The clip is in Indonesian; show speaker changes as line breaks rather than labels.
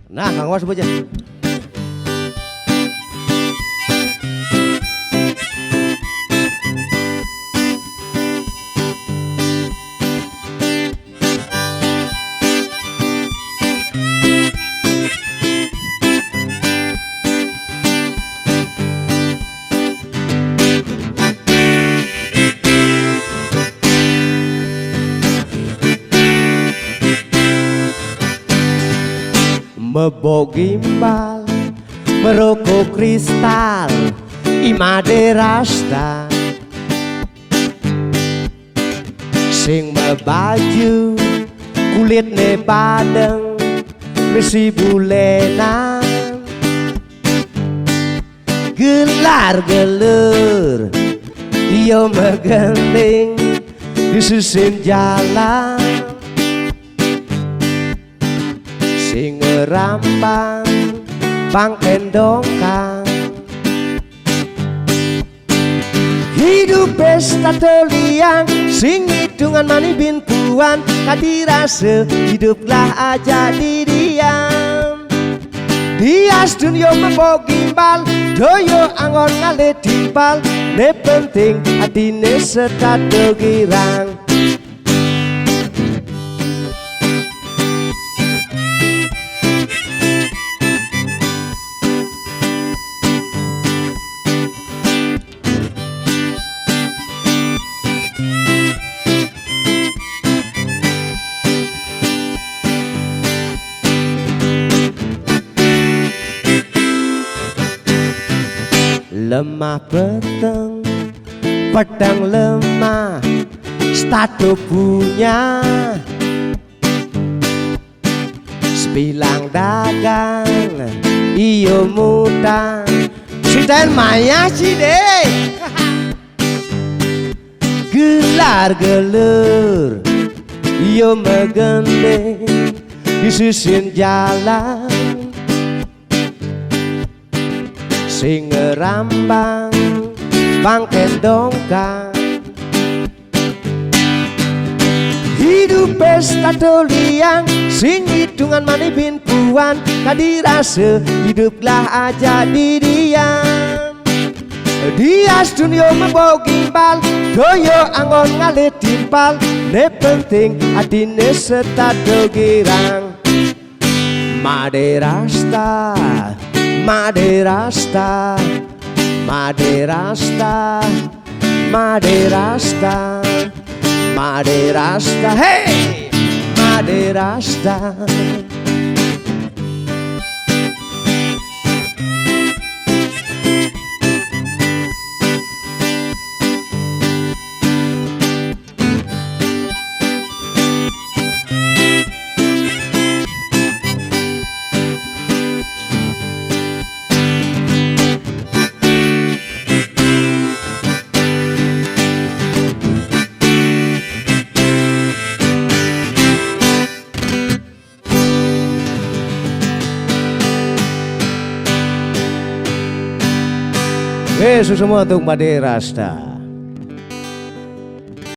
Nah, Kang Was aja. Mebok gimbal, merokok kristal, imade rasta. Sing mebaju, kulit ne padeng, mesi bulenan. Gelar gelur, iyo megenting, disusun jalan. Sing ngerampang pangken dongkang, hidup pesta tolian, sing hitungan mani bintuan, kadirase hiduplah aja di diam. Dias dunia mebok gimbal, doyo angon ngale timpal, ne penting hatine setado girang. Lemah peteng, pedang lemah, stado punya. Sebilang dagang, iyo mutang, sinten maya cide. Gelar gelur, iyo megende, disusun jalan. Sing ngerambang pangken dongkang, hidup pesta tolian, sing hitungan mani bintuan, kadirase hiduplah aja di diam. Dias dunia mebok gimbal, doyo angon ngale timpal, ne penting adine setado girang. Made rasta, made rasta, made rasta, made rasta, made rasta, hey, made rasta. Semua untuk Made Rasta.